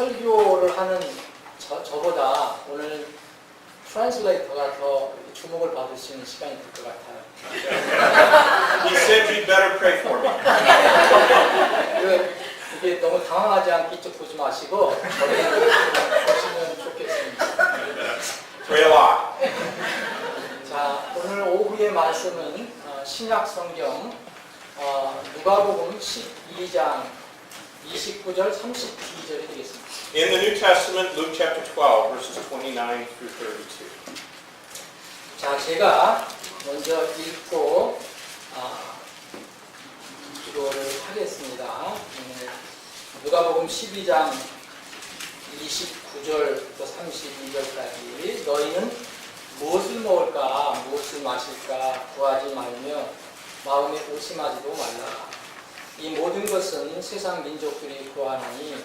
설교를 하는 저보다 오늘 트랜슬레이터가 더 주목을 받을 수 있는 시간이 될 것 같아요. He said you'd better pray for me. 이게 너무 당황하지 않게 이쪽 보지 마시고 저기 보시면 좋겠습니다. Pray a lot. 자, 오늘 오후의 말씀은 신약 성경 누가복음 12장 29절 32절이 되겠습니다. In the New Testament, Luke chapter 12, verses 29 through 32. 자, 제가 먼저 읽고 기도를 하겠습니다. 누가복음 12장 29절부터 32절까지 너희는 무엇을 먹을까 무엇을 마실까 구하지 말며 마음에 의심하지도 말라. 이 모든 것은 세상 민족들이 구하나니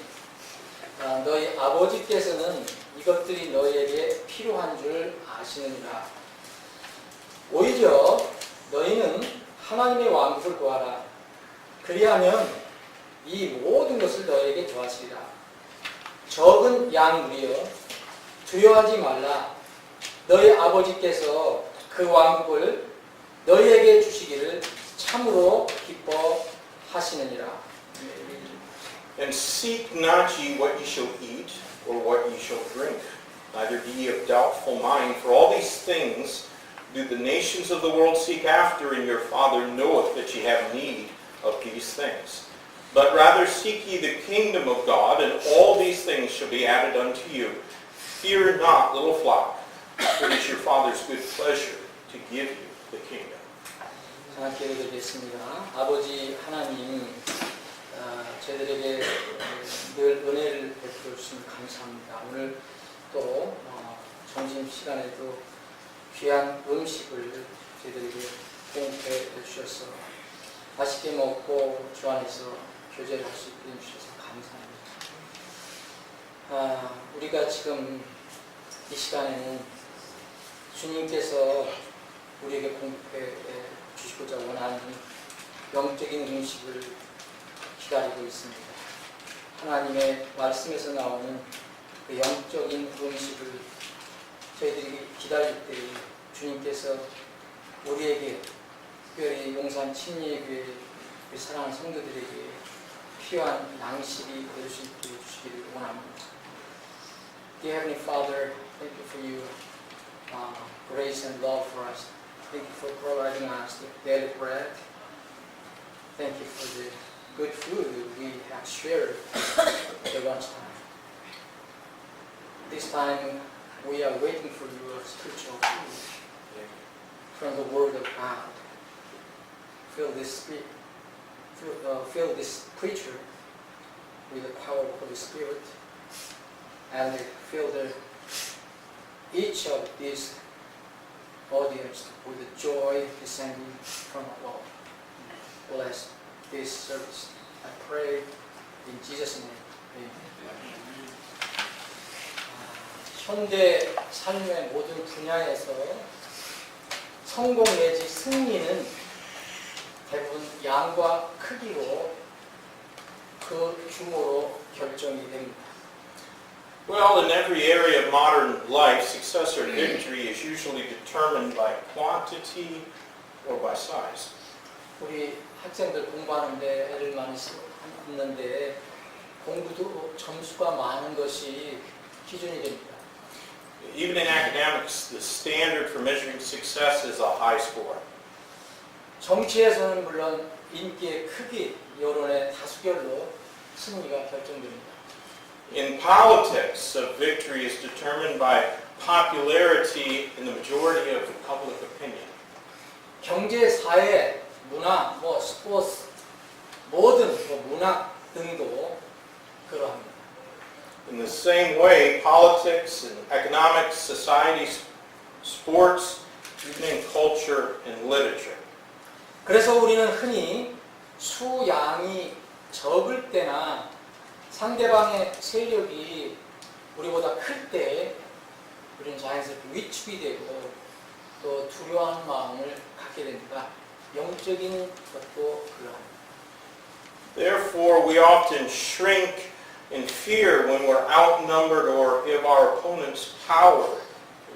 너희 아버지께서는 이것들이 너희에게 필요한 줄 아시느니라. 오히려 너희는 하나님의 왕국을 구하라. 그리하면 이 모든 것을 너희에게 더하시리라. 적은 양물이여 두려워하지 말라. 너희 아버지께서 그 왕국을 너희에게 주시기를 참으로 기뻐하시느니라. And seek not ye what ye shall eat, or what ye shall drink, neither be ye of doubtful mind, for all these things do the nations of the world seek after, and your Father knoweth that ye have need of these things. But rather seek ye the kingdom of God, and all these things shall be added unto you. Fear not, little flock, for it is your Father's good pleasure to give you the kingdom. 자, 기도드리겠습니다. 아버지 하나님, 저희들에게 늘 은혜를 베풀어 주시면 감사합니다. 오늘 또 점심시간에도 귀한 음식을 저희들에게 공급해 주셔서 맛있게 먹고 주 안에서 교제를 할 수 있게 해주셔서 감사합니다. 우리가 지금 이 시간에는 주님께서 우리에게 공급해 주시고자 원하는 영적인 음식을 기다리고 있습니다. 하나님의 말씀에서 나오는 그 영적인 음식을 저희들이 기다릴 때 주님께서 우리에게 특별히 용산 침례교회 사랑하는 성도들에게 필요한 양식이 될 수 있게 해주시기를 원합니다. Dear Heavenly Father, thank you for your grace and love for us. Thank you for providing us the daily bread. Thank you for the good food we have shared at the lunchtime. This time we are waiting for your spiritual food from the Word of God. Fill this preacher with the power of the Holy Spirit, and fill each of these audience with the joy descending from above. Bless this service. I pray in Jesus' name. Amen. 현대 삶의 모든 분야에서 성공 내지 승리는 대부분 양과 크기로 그 규모로 결정이 됩니다. Well, in every area of modern life, success or victory is usually determined by quantity or by size. 우리 학생들 공부하는데 애를 많이 쓰는데 공부도 점수가 많은 것이 기준이 됩니다. Even in academics, the standard for measuring success is a high score. 정치에서는 물론 인기의 크기, 여론의 다수결로 승리가 결정됩니다. In politics, victory is determined by popularity in the majority of the public opinion. 경제, 사회, 문화, 스포츠, 모든 문학 등도 그러합니다. In the same way, politics and economics, society, sports, even in culture and literature. 그래서 우리는 흔히 수양이 적을 때나 상대방의 세력이 우리보다 클 때 우리는 자연스럽게 위축이 되고 또 두려워하는 마음을 갖게 됩니다. 영적인 것도 그러합니다. Therefore, we often shrink in fear when we're outnumbered or if our opponent's power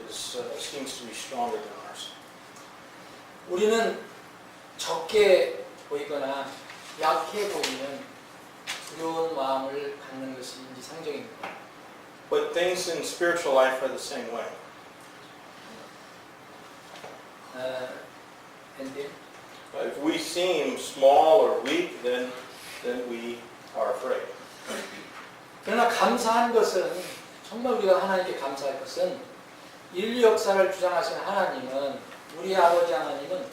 seems to be stronger than ours. 우리는 적게 보이거나 약해 보이면 두려운 마음을 갖는 것이 인지상정입니다. But things in spiritual life are the same way. If we seem small or weak, then we are afraid. 그러나 감사한 것은 정말 우리가 하나님께 감사할 것은 인류 역사를 주장하시는 하나님은 우리 아버지 하나님은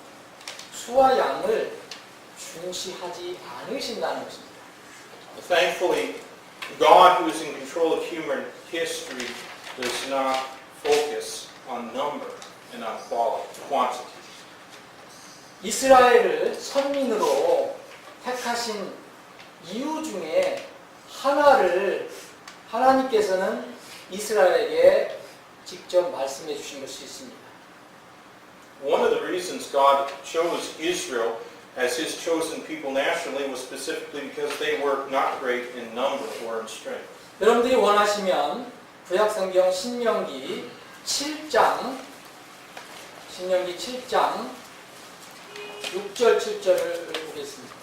수와 양을 중시하지 않으신다는 것입니다. Thankfully, God, who is in control of human history, does not focus on number and on quantity. 이스라엘을 선민으로 택하신 이유 중에 하나를 하나님께서는 이스라엘에게 직접 말씀해 주신 것이 있습니다. One of the reasons God chose Israel as His chosen people nationally was specifically because they were not great in number or in strength. 여러분들이 원하시면 구약성경 신명기 7장 6절 7절을 보겠습니다.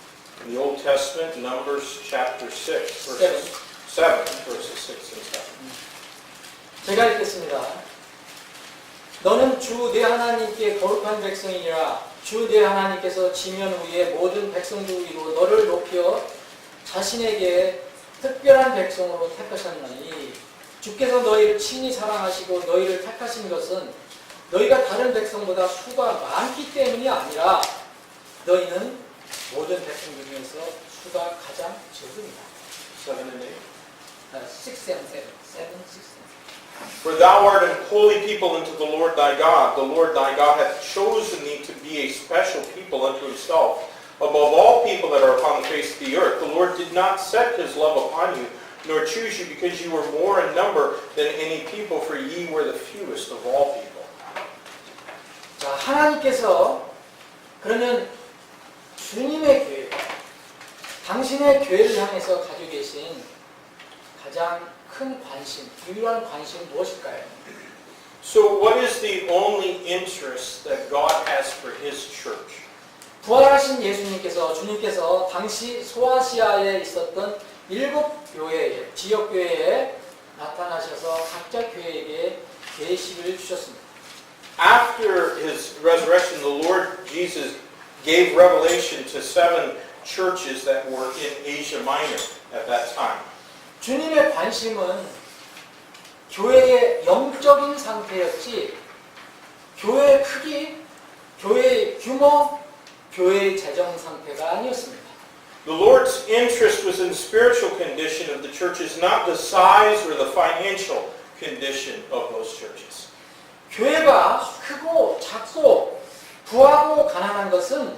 In the Old Testament, Numbers chapter 6, verses 7, verses 6 and 7. 제가 읽겠습니다. 너는 주 내 하나님께 거룩한 백성이니라. 주 내 하나님께서 지면 후에 모든 백성들 위로 너를 높여 자신에게 특별한 백성으로 택하셨나니 주께서 너희를 친히 사랑하시고 너희를 택하신 것은 너희가 다른 백성보다 수가 많기 때문이 아니라 너희는 모든 백성 중에서 수가 가장 적습니다. 7 and 8. 6 and 7. 7, 6 For thou art an holy people unto the Lord thy God. The Lord thy God hath chosen thee to be a special people unto himself, above all people that are upon the face of the earth. The Lord did not set his love upon you, nor choose you, because you were more in number than any people, for ye were the fewest of all people. 자, 하나님께서 그러면 주님의 교회, 당신의 교회를 향해서 가지고 계신 가장 큰 관심, 유일한 관심은 무엇일까요? So what is the only interest that God has for His church? 부활하신 예수님께서, 주님께서 당시 소아시아에 있었던 7교회에, 지역교회에 나타나셔서 각자 교회에게 계시를 주셨습니다. After His resurrection, the Lord Jesus gave revelation to 7 churches that were in Asia Minor at that time. 주님의 관심은 교회의 영적인 상태였지 교회의 크기, 교회의 규모, 교회의 재정 상태가 아니었습니다. The Lord's interest was in the spiritual condition of the churches, not the size or the financial condition of those churches. 교회가 크고 작고 부하고 가난한 것은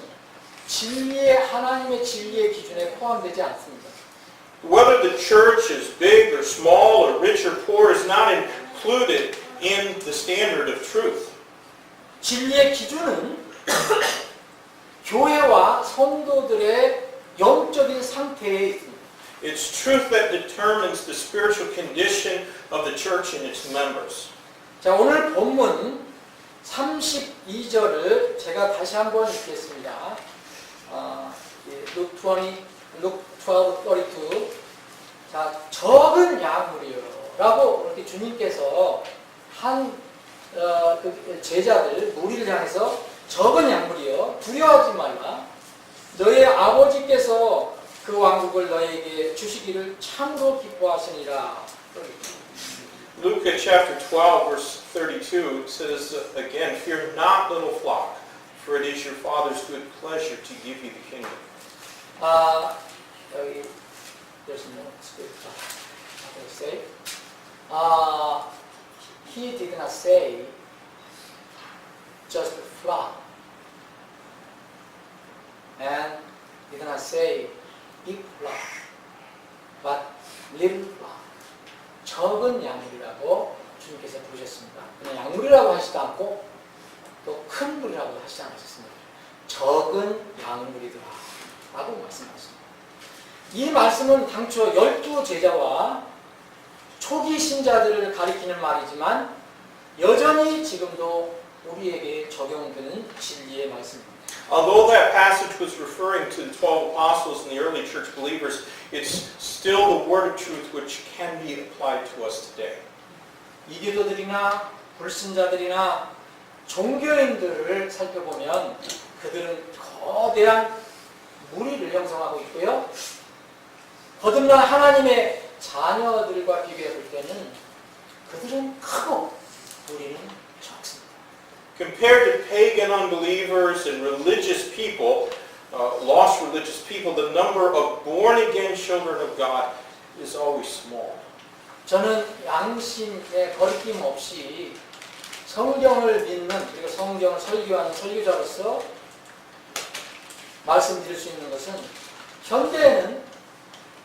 진리의 하나님의 진리의 기준에 포함되지 않습니다. Whether the church is big or small or rich or poor is not included in the standard of truth. 진리의 기준은 교회와 성도들의 영적인 상태에 있습니다. It's truth that determines the spiritual condition of the church and its members. 자, 오늘 본문 32절을 제가 다시 한번 읽겠습니다. Luke 12:32. 자, 적은 양물이요 라고 이렇게 주님께서 그 제자들, 무리를 향해서 적은 양물이요 두려워하지 말라. 너의 아버지께서 그 왕국을 너에게 주시기를 참으로 기뻐하시니라. Luke chapter 12 verse 32 it says again, fear not little flock, for it is your Father's good pleasure to give you the kingdom. 여기 there's no scripture. How do I say? He did not say just flock, and he did not say big flock, but little flock. 적은 양물이라고 주님께서 부르셨습니다. 그냥 양물이라고 하시지 않고 또 큰 물이라고 하시지 않으셨습니다. 적은 양물이더라 라고 말씀하셨습니다. 이 말씀은 당초 12제자와 초기 신자들을 가리키는 말이지만 여전히 지금도 우리에게 적용되는 진리의 말씀입니다. Although that passage was referring to the 12 apostles and the early church believers, it's still the word of truth which can be applied to us today. 이교도들이나 불신자들이나 종교인들을 살펴보면 그들은 거대한 무리를 형성하고 있고요. 거듭난 하나님의 자녀들과 비교해 볼 때는 그들은 크고 우리는 적습니다. Compared to pagan unbelievers and religious people, lost religious people, the number of born-again children of God is always small. 저는 양심에 거리낌 없이 성경을 믿는 그리고 성경을 설교하는 설교자로서 말씀드릴 수 있는 것은 현대에는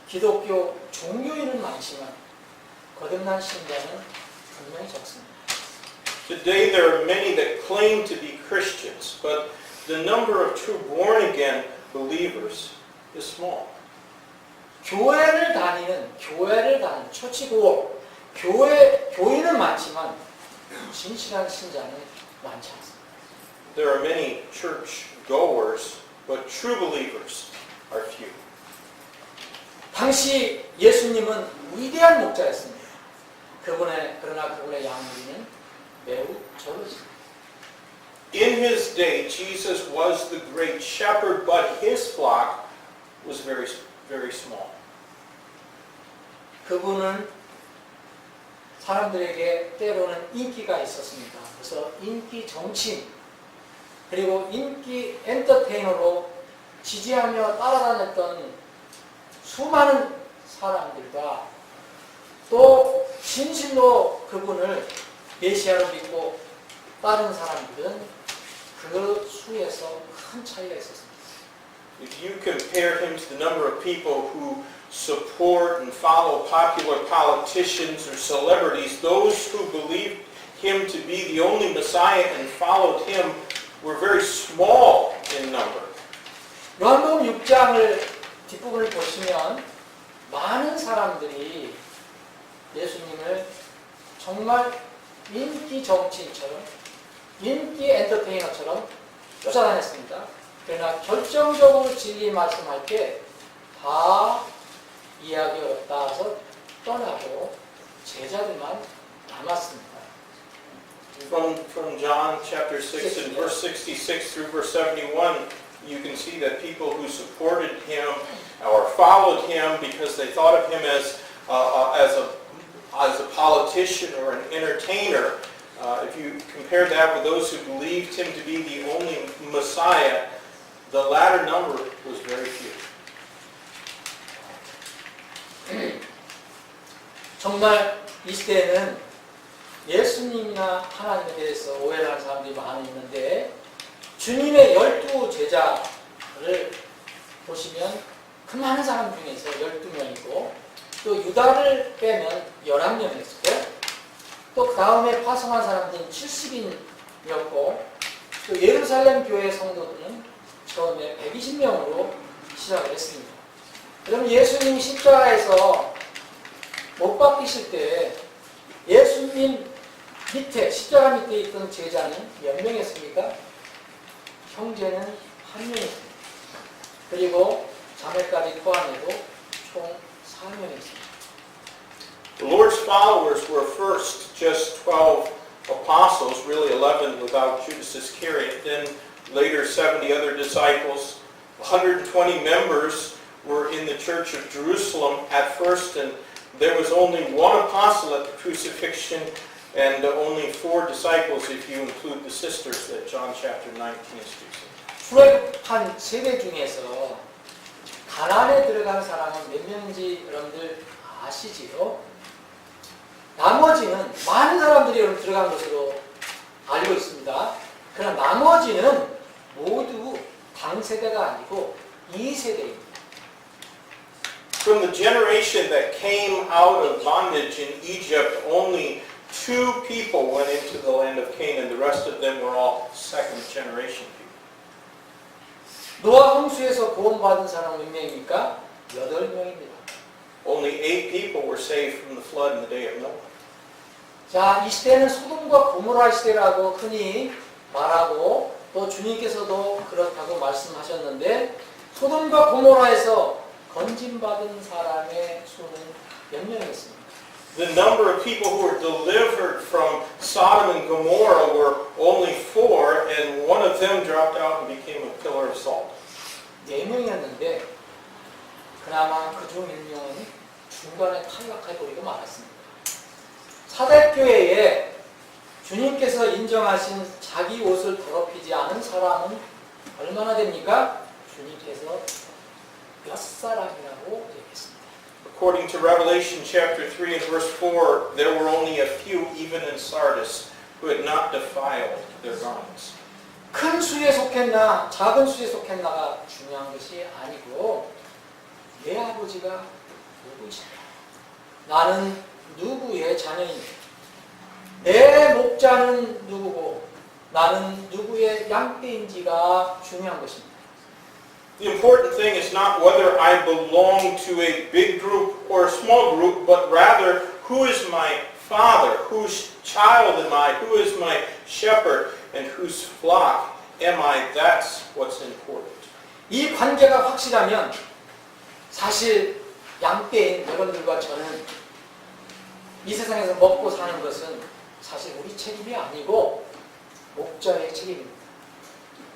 기독교 종교인은 많지만 거듭난 신자는 분명히 적습니다. Today there are many that claim to be Christians, but the number of true born-again believers is small. 교회를 다니는 초치고 교인은 많지만 진실한 신자는 많지 않습니다. There are many church goers, but true believers are few. 당시 예수님은 위대한 목자였습니다. 그러나 그분의 양무리는 매우 적었습니다. In his day, Jesus was the great shepherd, but his flock was very, very small. 그분은 사람들에게 때로는 인기가 있었습니다. 그래서 인기 정치인 그리고 인기 엔터테이너로 지지하며 따라다녔던 수많은 사람들과 또 진실로 그분을 메시아로 믿고 따른 사람들은 그 수에서 큰 차이가 있었습니다. If you compare him to the number of people who support and follow popular politicians or celebrities, those who believed him to be the only Messiah and followed him were very small in number. 요한복음 6장을 뒷부분을 보시면 많은 사람들이 예수님을 정말 인기 정치인처럼 인기 엔터테이너처럼 쫓아다녔습니다. 그러나 결정적으로 진리 말씀할 때 다 이해하기 어렵다 해서 떠나고 제자들만 남았습니다. From John chapter 6 and verse 66 through verse 71, you can see that people who supported him or followed him because they thought of him as a politician or an entertainer, if you compare that with those who believed him to be the only Messiah, the latter number was very few. 정말 이 시대에는 예수님이나 하나님에 대해서 오해를 하는 사람들이 많이 있는데 주님의 12제자를 보시면 그 많은 사람 중에서 12명이고 또 유다를 빼면 11명이었고 또 그 다음에 파송한 사람들은 70인이었고 또 예루살렘 교회 성도들은 처음에 120명으로 시작을 했습니다. 그럼 예수님이 십자가에서 못 박히실 때 예수님 밑에 십자가 밑에 있던 제자는 몇 명이었습니까? 형제는 한 명이었습니다. 그리고 자매까지 포함해도 총 4명이었습니다. The Lord's followers were first just 12 apostles, really 11 without Judas Iscariot, then later 70 other disciples. 120 members were in the church of Jerusalem at first, and there was only one apostle at the crucifixion and only 4 disciples if you include the sisters that John chapter 19 speaks of. 출애굽한 세대 중에서 가나안에 들어간 사람은 몇 명인지 여러분들 아시지요? 나머지는 많은 사람들이 여러분 들어간 것으로 알고 있습니다. 그러나 나머지는 모두 당세대가 아니고 2세대입니다. From the generation that came out of bondage in Egypt, only 2 people went into the land of Canaan. The rest of them were all second generation people. 노아 홍수에서 구원받은 사람은 몇 명입니까? 8명입니다. Only 8 people were saved from the flood in the day of Noah. 자, 이 시대는 소돔과 고모라 시대라고 흔히 말하고 또 주님께서도 그렇다고 말씀하셨는데 소돔과 고모라에서 건진받은 사람의 수는 몇 명이었습니까? The number of people who were delivered from Sodom and Gomorrah were only 4, and one of them dropped out and became a pillar of salt. 4명이었는데 그나마 그중 1명은 중간에 탈락해버리고 말았습니다. 사대교회에 주님께서 인정하신 자기 옷을 더럽히지 않은 사람은 얼마나 됩니까? 주님께서 몇 사람이라고 얘기했습니다. According to Revelation chapter 3 and verse 4, there were only a few, even in Sardis, who had not defiled their garments. 큰 수에 속했나 작은 수에 속했나가 중요한 것이 아니고 내 아버지가 누구이신가? 나는 누구의 자녀인가? 내 목자는 누구고 나는 누구의 양떼인지가 중요한 것입니다. The important thing is not whether I belong to a big group or a small group, but rather who is my father, whose child am I, who is my shepherd, and whose flock am I. That's what's important. 이 관계가 확실하면 사실 양떼인 여러분들과 저는 이 세상에서 먹고 사는 것은 사실 우리 책임이 아니고 목자의 책임입니다.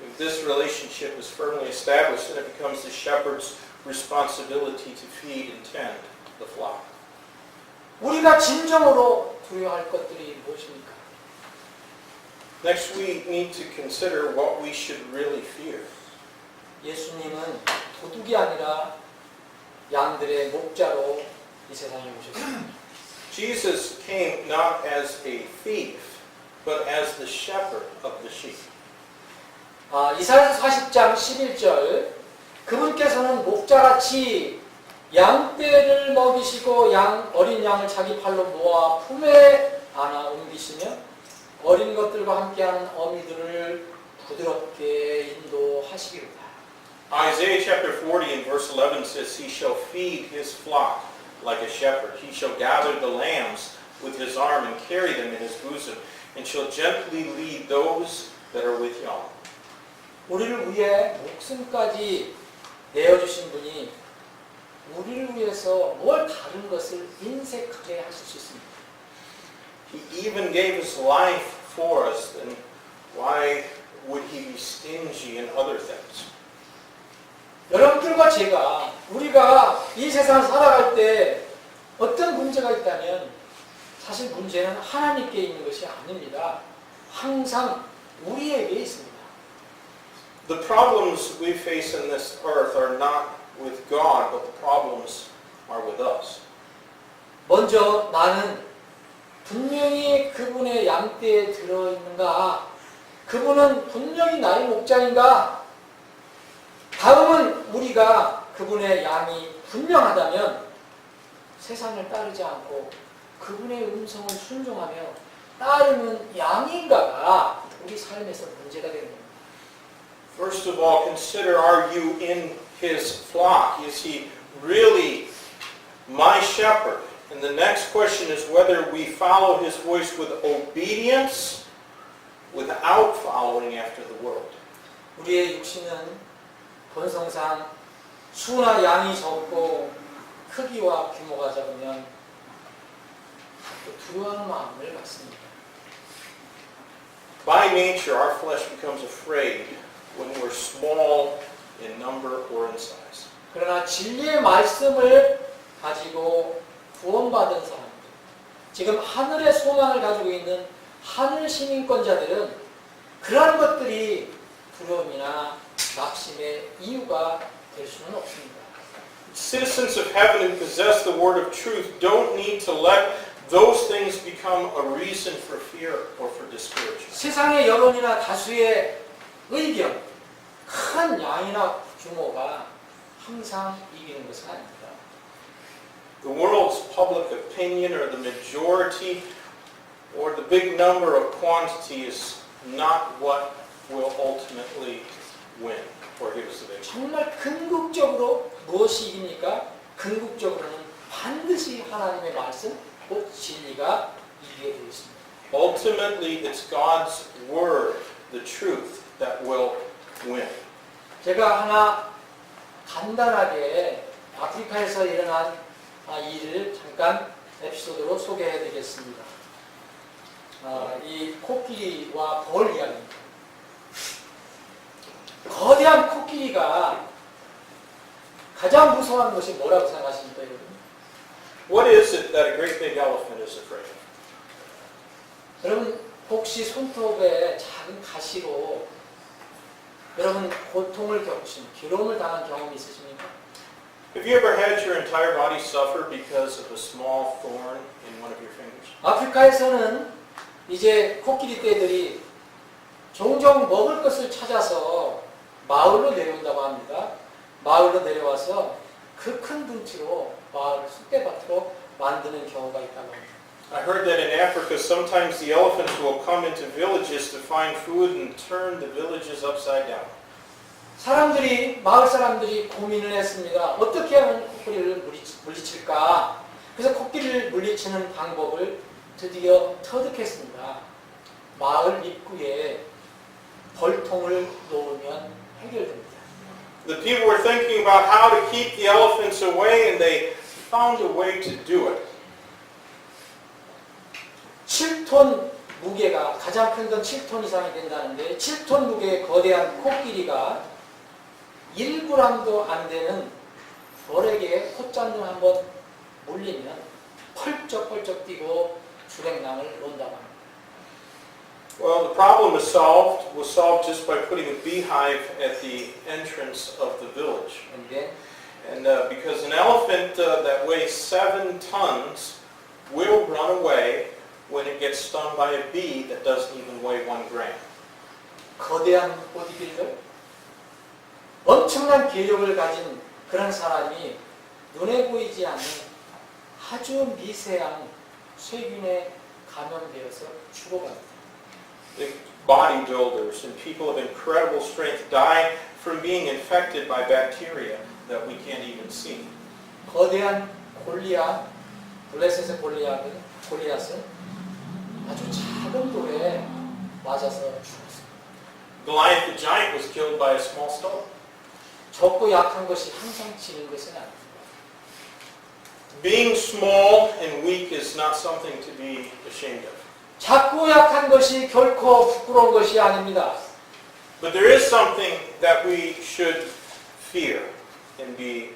If this relationship is firmly established, then it becomes the shepherd's responsibility to feed and tend the flock. 우리가 진정으로 두려워할 것들이 무엇입니까? Next, we need to consider what we should really fear. 예수님은 도둑이 아니라 양들의 목자로 이 세상에 오셨습니다. Jesus came not as a thief, but as the shepherd of the sheep. 이사야서 40장 11절 그분께서는 목자같이 양떼를 먹이시고 어린 양을 자기 팔로 모아 품에 안아 옮기시며 어린 것들과 함께하는 어미들을 부드럽게 인도하시기로다. Isaiah chapter 40 and verse 11 says, He shall feed his flock like a shepherd. He shall gather the lambs with his arm and carry them in his bosom, and shall gently lead those that are with young. 우리를 위해 목숨까지 내어주신 분이 우리를 위해서 뭘 다른 것을 인색하게 하실 수 있습니다. He even gave his life for us, then why would he be stingy in other things? 여러분들과 제가 우리가 이 세상을 살아갈 때 어떤 문제가 있다면 사실 문제는 하나님께 있는 것이 아닙니다. 항상 우리에게 있습니다. The problems we face in this earth are not with God, but the problems are with us. 먼저 나는 분명히 그분의 양떼에 들어있는가? 그분은 분명히 나의 목자인가? 다음은 우리가 그분의 양이 분명하다면 세상을 따르지 않고 그분의 음성을 순종하며 따르는 양인가가 우리 삶에서 문제가 되는 겁니다. First of all, consider, are you in his flock? Is he really my shepherd? And the next question is whether we follow his voice with obedience without following after the world. 우리의 육신은 본성상 수나 양이 적고 크기와 규모가 적으면 두려워하는 마음을 갖습니다. By nature, our flesh becomes afraid when we're small in number or in size. 그러나 진리의 말씀을 가지고 구원받은 사람들, 지금 하늘의 소망을 가지고 있는 하늘 시민권자들은 그런 것들이 두려움이나 낙심의 이유가 될 수는 없습니다. Citizens of heaven who possess the word of truth don't need to let those things become a reason for fear or for discouragement. 세상의 여론이나 다수의 의견, 큰 양이나 규모가 항상 이기는 것은 아닙니다. The world's public opinion or the majority or the big number of quantity is not what will ultimately win. or he was the victim. 정말 궁극적으로 무엇이 이깁니까? 궁극적으로는 반드시 하나님의 말씀, 곧 진리가 이기게 되어 있습니다. Ultimately, it's God's word, the truth, that will win. 제가 하나 간단하게 아프리카에서 일어난 일을 잠깐 에피소드로 소개해 드리겠습니다. 이 코끼리와 벌 이야기입니다. 거대한 코끼리가 가장 무서워하는 것이 뭐라고 생각하십니까, 여러분? What is it that a great big elephant is afraid of? 여러분, 혹시 손톱에 작은 가시로 여러분 고통을 겪으신, 괴로움을 당한 경험이 있으십니까? Have you ever had your entire body suffer because of a small thorn in one of your fingers? 아프리카에서는 이제 코끼리 떼들이 종종 먹을 것을 찾아서 마을로 내려온다고 합니다. 마을로 내려와서 그 큰 둥치로 마을을 쑥대밭으로 만드는 경우가 있다고 합니다. I heard that in Africa, sometimes the elephants will come into villages to find food and turn the villages upside down. 마을 사람들이 고민을 했습니다. 어떻게 하면 코끼리를 물리칠까? 그래서 코끼리를 물리치는 방법을 드디어 터득했습니다. 마을 입구에 벌통을 놓으면 해결됩니다. The people were thinking about how to keep the elephants away, and they found a way to do it. 7톤 무게가, 가장 큰 건 7톤 이상이 된다는데 7톤 무게의 거대한 코끼리가 1g도 안 되는 벌에게 콧잔을 한번 물리면 펄쩍펄쩍 뛰고 주랭랑을 논다고 합니다. Well, the problem was solved just by putting a beehive at the entrance of the village. 그런데 And because an elephant that weighs 7 tons will run away when it gets stung by a bee that doesn't even weigh 1 gram. 거대한 보디빌더, 엄청난 기력을 가진 그런 사람이 눈에 보이지 않는 아주 미세한 세균에 감염되어서 죽어갑니다. The bodybuilders and people of incredible strength die from being infected by bacteria that we can't even see. 거대한 골리앗, 블레셋의 골리앗은 아주 작은 돌에 맞아서 죽었습니다. Goliath the giant was killed by a small stone. 적고 약한 것이 항상 지는 것은 아닙니다. Being small and weak is not something to be ashamed of. 작고 약한 것이 결코 부끄러운 것이 아닙니다. But there is something that we should fear and be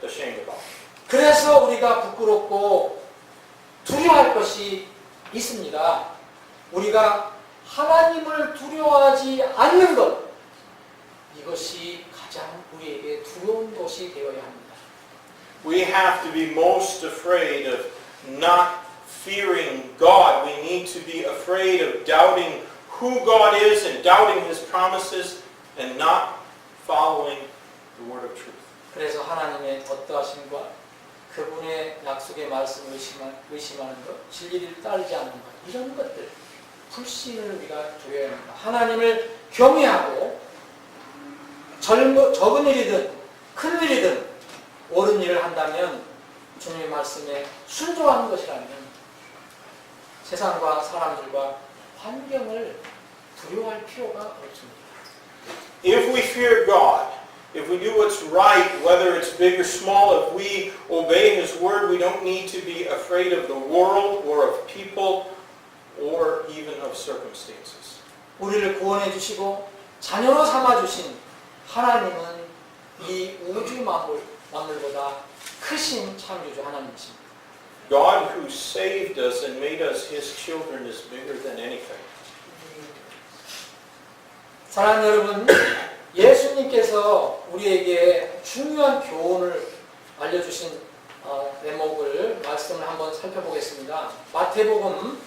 ashamed about. 그래서 우리가 부끄럽고 두려워할 것이 있습니다. 우리가 하나님을 두려워하지 않는 것, 이것이 가장 우리에게 두려운 것이 되어야 합니다. We have to be most afraid of not fearing God. We need to be afraid of doubting who God is and doubting His promises and not following the word of truth. 그래서 하나님의 어떠하심과 그분의 약속의 말씀을 의심하는 것, 진리를 따르지 않는 것, 이런 것들, 불신을 우리가 두려워야 합니다. 하나님을 경외하고 적은 일이든 큰 일이든 옳은 일을 한다면 주님의 말씀에 순종하는 것이라면 세상과 사람들과 환경을 두려워할 필요가 없습니다. If we fear God, if we do what's right, whether it's big or small, if we obey His word, we don't need to be afraid of the world or of people or even of circumstances. 우리를 구원해 주시고 자녀로 삼아 주신 하나님은 이 우주 만물보다 크신 창조주 하나님이십니다. God who saved us and made us His children is bigger than anything. 사랑하는 여러분, 예수님께서 우리에게 중요한 교훈을 알려주신 말씀을 한번 살펴보겠습니다. 마태복음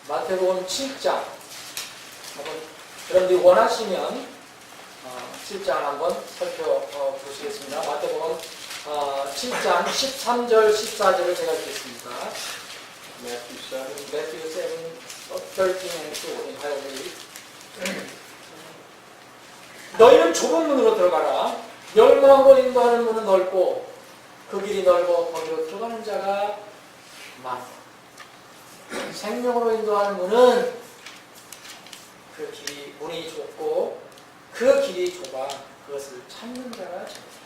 7장. 여러분들이 원하시면 7장 한번 살펴보시겠습니다. 마태복음 7장 13절 14절을 제가 읽겠습니다. Matthew 7, 13 and 14. I will read. 너희는 좁은 문으로 들어가라. 멸망으로 인도하는 문은 넓고 그 길이 넓어 거기로 들어가는 자가 많다. 생명으로 인도하는 문은 그 길이 문이 좁고 그 길이 좁아 그것을 찾는 자가 적다.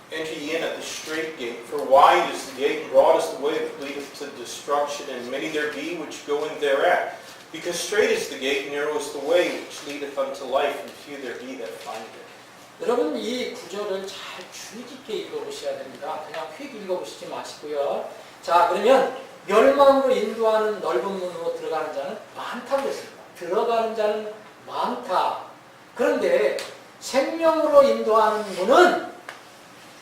Enter ye in at the strait gate, for wide is the gate, and broad is the way that leadeth to destruction, and many there be which go in thereat. Because strait is the gate, and narrow is the way which leadeth unto life, and few there be that find it. 여러분 이 구절을 잘 주의 깊게 읽어보셔야 됩니다. 그냥 휙 읽어보시지 마시고요. 자, 그러면 멸망으로 인도하는 넓은 문으로 들어가는 자는 많다고 했습니다. 들어가는 자는 많다. 그런데 생명으로 인도하는 문은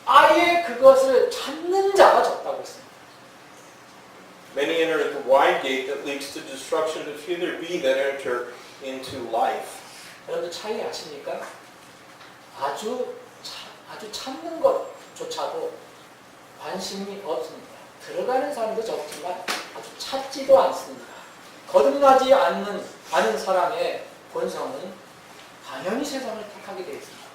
아예 그것을 찾는 자가 적다고 했습니다. Many enter at the wide gate that leads to destruction, but few there be that enter into life. 여러분들 차이 아십니까? 아주 찾는 것조차도 관심이 없습니다. 들어가는 사람도 적지만 아주 찾지도 않습니다. 거듭나지 않은 사람의 본성은 당연히 세상을 택하게 되어 있습니다.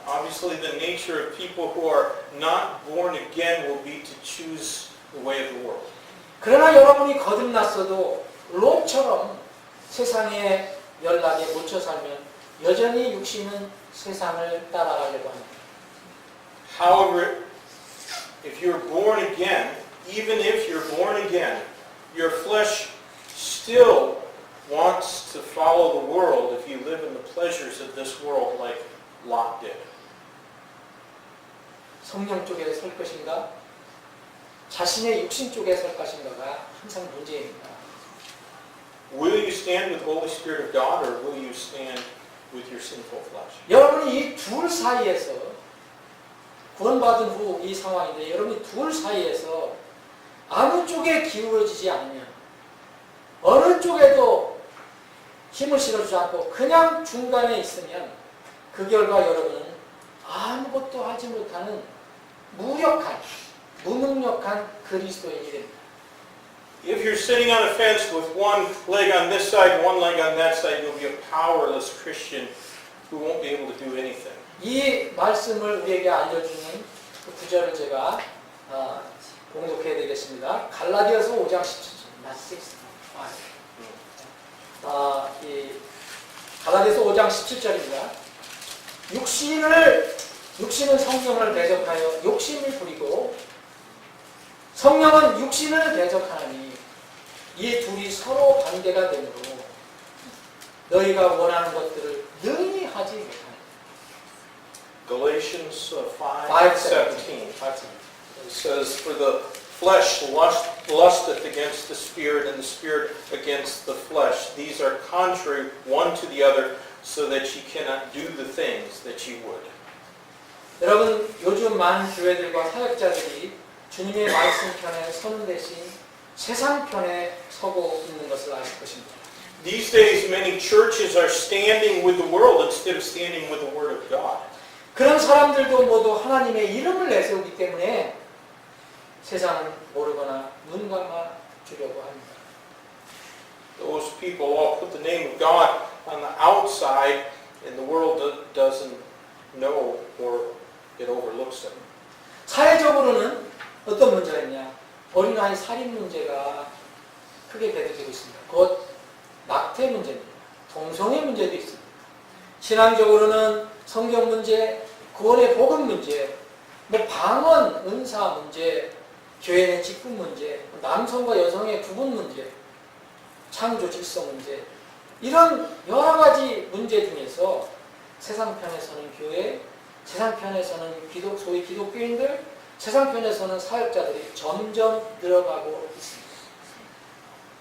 Obviously, the nature of people who are not born again will be to choose the way of the world. 그러나 여러분이 거듭났어도 롯처럼 세상의 연락에 묻혀 살면 여전히 육신은 세상을 따라가려고 합니다. However, if you're born again, even if you're born again, your flesh still wants to follow the world if you live in the pleasures of this world like Lot did. 성령 쪽에 설 것인가? 자신의 육신 쪽에 설 것인가가 항상 문제입니다. Will you stand with the Holy Spirit of God, or will you stand with your sinful flesh? 여러분이 이 둘 사이에서 구원받은 후 이 상황인데 여러분이 둘 사이에서 아무 쪽에 기울어지지 않으면 어느 쪽에도 힘을 실어주지 않고 그냥 중간에 있으면 그 결과 여러분은 아무것도 하지 못하는 무능력한 그리스도인이 됩니다. If you're sitting on a fence with one leg on this side, one leg on that side, you'll be a powerless Christian who won't be able to do anything. 이 말씀을 우리에게 알려주는 그 구절을 제가 공독해야 되겠습니다. 갈라디아서 5장 17절. 갈라디아서 5장 17절입니다. 육신은 성령을 대적하여 욕심을 부리고 성령은 육신을 대적하니 이 둘이 서로 반대가 되므로 너희가 원하는 것들을 능히 하지 못하니. Galatians 5:17 says, "For the flesh lusteth against the spirit, and the spirit against the flesh. These are contrary one to the other, so that ye cannot do the things that ye would." 여러분, 요즘 많은 교회들과 사역자들이 주님의 말씀 편에 서는 대신 세상 편에 서고 있는 것을 아실 것입니다. These days, many churches are standing with the world instead of standing with the Word of God. 그런 사람들도 모두 하나님의 이름을 내세우기 때문에 세상은 모르거나 눈 감아 주려고 합니다. Those people all put the name of God on the outside, and the world doesn't know, or it overlooks them. 사회적으로는 어떤 문제가 있냐? 어린아이 살인 문제가 크게 대두되고 있습니다. 곧 낙태 문제입니다. 동성애 문제도 있습니다. 신앙적으로는 성경 문제, 구원의 복음 문제, 방언, 은사 문제, 교회 내 직분 문제, 남성과 여성의 구분 문제, 창조 질서 문제, 이런 여러 가지 문제 중에서 세상 편에서는 교회, 세상 편에서는 소위 기독교인들, 세상 편에서는 사역자들이 점점 늘어가고 있습니다.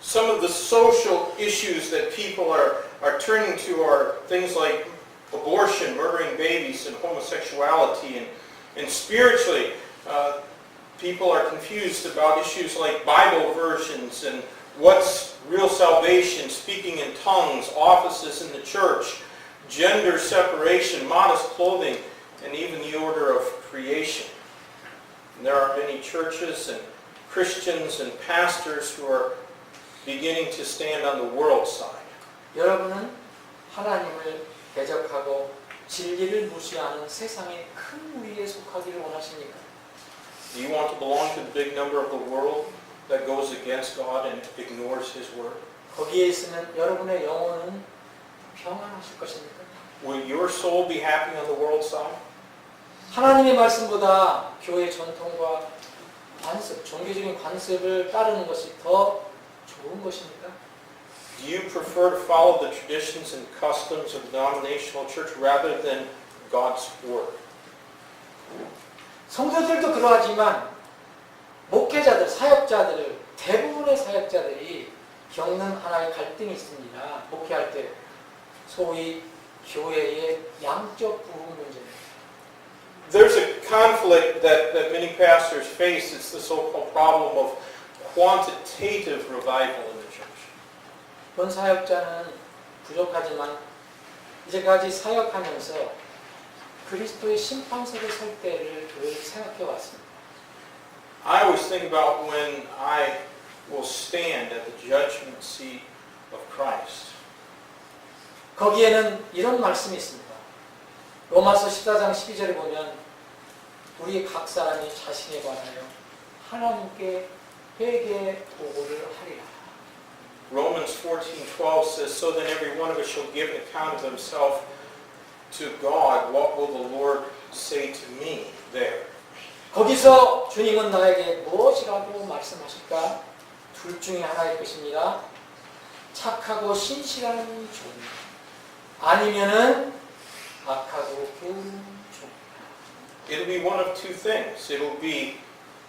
Some of the social issues that people are turning to are things like abortion, murdering babies, and homosexuality, and spiritually, people are confused about issues like Bible versions and what's real salvation, speaking in tongues, offices in the church, gender separation, modest clothing, and even the order of creation. And there are many churches and Christians and pastors who are beginning to stand on the world side. 여러분은 하나님을 대적하고 진리를 무시하는 세상의 큰 무리에 속하기를 원하십니까? Do you want to belong to the big number of the world that goes against God and ignores His word? 거기에 있으면 여러분의 영혼은 평안하실 것입니까? Will your soul be happy on the world side? 하나님의 말씀보다 교회 전통과 관습, 종교적인 관습을 따르는 것이 더 좋은 것입니까? Do you prefer to follow the traditions and customs of the denominational church rather than God's word? 성도들도 그러하지만 목회자들, 사역자들, 대부분의 사역자들이 겪는 하나의 갈등이 있습니다. 목회할 때 소위 교회의 양적 부흥 문제입니다. There's a conflict that many pastors face. It's the so-called problem of quantitative revival in the church. 본 사역자는 부족하지만 이제까지 사역하면서 그리스도의 심판석에 설 때를 늘 생각해 왔습니다. I always think about when I will stand at the judgment seat of Christ. 거기에는 이런 말씀이 있습니다. 로마서 14장 12절에 보면 우리 각 사람이 자신에 관하여 하나님께 회개 보고를 하리라. Romans 14:12 says, "So then every one of us shall give an account of himself to God. What will the Lord say to me?" There. 거기서 주님은 나에게 무엇이라고 말씀하실까? 둘 중에 하나일 것입니다. 착하고 신실한 종, 아니면은 악하고 게으른 종. It'll be one of two things. It'll be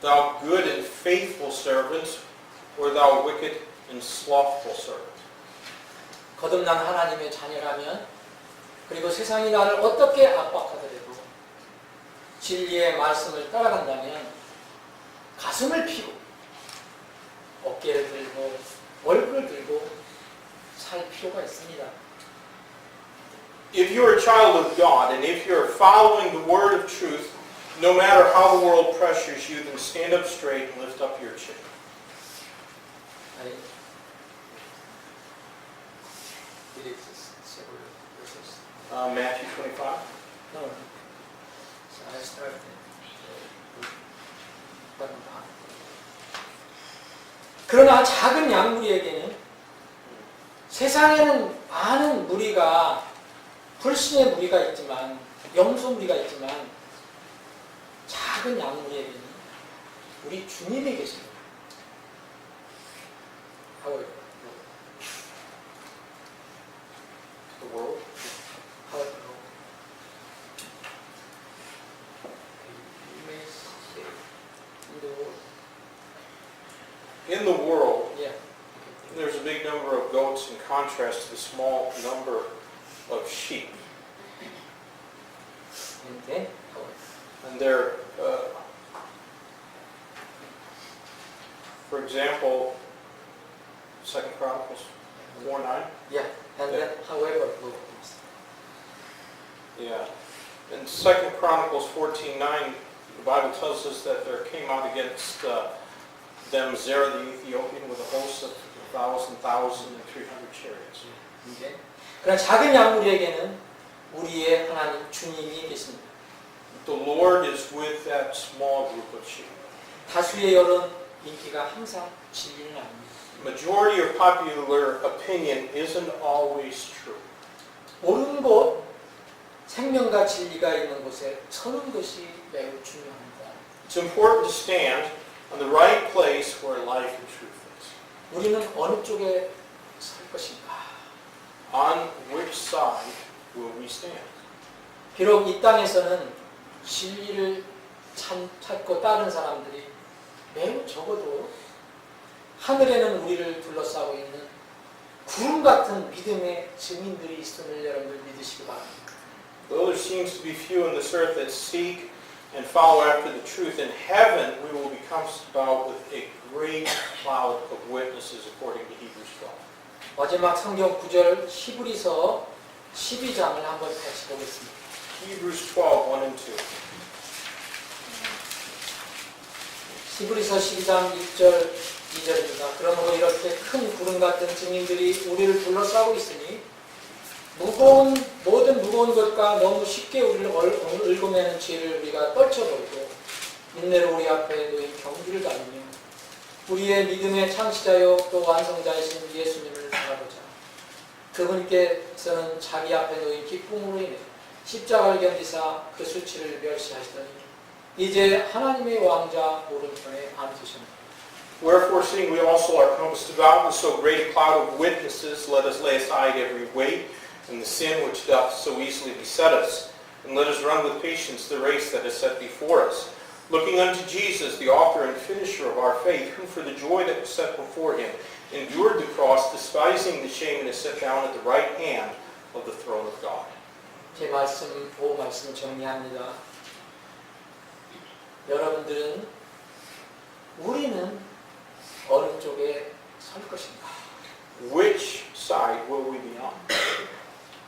thou good and faithful servant, or thou wicked and slothful servant. 거듭난 하나님의 자녀라면, 그리고 세상이 나를 어떻게 압박하더라도 진리의 말씀을 따라간다면 가슴을 피고 어깨를 들고 얼굴을 들고 살 필요가 있습니다. If you're a child of God, and if you're following the word of truth, no matter how the world pressures you, then stand up straight and lift up your chin. 아니, did it several verses? Matthew 25. No. So I start 그러나 작은 양무리에게는 세상에는 많은 무리가 불신의 무리가 있지만 염소 무리가 있지만 작은 양무리에게는 우리 주님이 계십니다. However, The world. however, you may say in the world, In the world, yeah. there's a big number of goats in contrast to the small number of sheep. And then, however, And they're, for example, 2 Chronicles 4:9. yeah, and then, however, Yeah. In 2 Chronicles 14:9, the Bible tells us that there came out against them Zerah the Ethiopian with a host of 1,300 chariots. 이제 그런 작은 양무리에게는 우리의 하나님 주님이 계십니다. The Lord is with that small group of sheep. 다수의 여론 인기가 항상 진리는 아닙니다. Majority of popular opinion isn't always true. 옳은 곳, 생명과 진리가 있는 곳에 서는 것이 매우 중요합니다. It's important to stand on the right place where life and truth is. 우리는 어느 쪽에 설 것인가? On which side will we stand? 비록 이 땅에서는 진리를 찾고 따른 사람들이 매우 적어도 하늘에는 우리를 둘러싸고 있는 구름 같은 믿음의 증인들이 있음을 여러분들 믿으시기 바랍니다. Though there seems to be few on this earth that seek and follow after the truth, in heaven we will be compassed about with a great cloud of witnesses, according to Hebrews 12. 마지막 성경 구절 히브리서 12장을 한번 같이 보겠습니다. Hebrews 12, 1 and 2. 히브리서 12장 1절 2절입니다. 그러므로 이렇게 큰 구름 같은 증인들이 우리를 둘러싸고 있으니 모든 무거운 것과 너무 쉽게 우리를 얽어매는 죄를 우리가 떨쳐버리고 인내로 우리 앞에 놓인 경기를 다니며 우리의 믿음의 창시자요 또 완성자이신 예수님을 바라보자. 그분께서는 자기 앞에 놓인 기쁨으로 인해 십자가를 견디사 그 수치를 멸시하시더니 이제 하나님의 왕자 오른편에 앉으셨습니다. Wherefore, seeing we also are compassed about with so great a cloud of witnesses, let us lay aside every weight and the sin which doth so easily beset us, and let us run with patience the race that is set before us, looking unto Jesus, the author and finisher of our faith, who for the joy that was set before him endured the cross, despising the shame, and is set down at the right hand of the throne of God. 제 보호 말씀을 정리합니다. 여러분들은 우리는 어느 쪽에 설 것인가? Which side will we be on?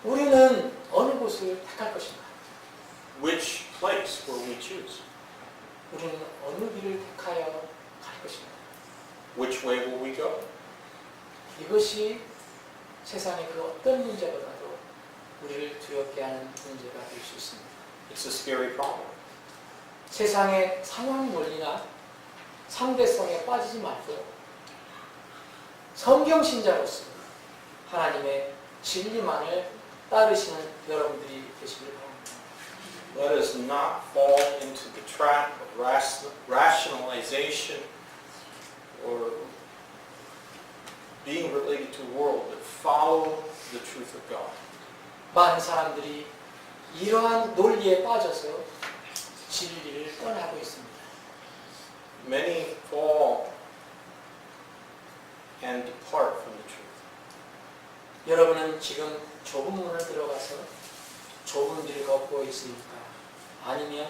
우리는 어느 곳을 택할 것인가? Which place will we choose? 우리는 어느 길을 택하여 갈 것인가? Which way will we go? 이것이 세상의 그 어떤 문제보다도 우리를 두렵게 하는 문제가 될 수 있습니다. It's a scary problem. 세상의 상황 논리나 상대성에 빠지지 말고 성경 신자로서 하나님의 진리만을 따르시는 여러분들이 되시길 바랍니다. Let us not fall into the trap of rationalization or being related to the world, but follow the truth of God. 많은 사람들이 이러한 논리에 빠져서 진리를 떠나고 있습니다. Many fall and depart from the truth. 여러분은 지금 좁은 문을 들어가서 좁은 길을 걷고 있습니까? 아니면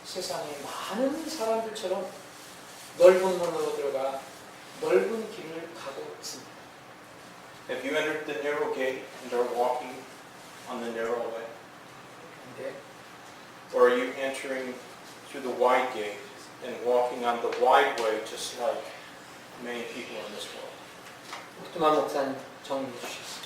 세상의 많은 사람들처럼 넓은 문으로 들어가 넓은 길을 가고 있습니다. Have you entered the narrow gate and are walking on the narrow way? 근데 Or are you entering through the wide gate and walking on the wide way just like many people in this world? 흑두만 목사님 정리해 주셨습니다.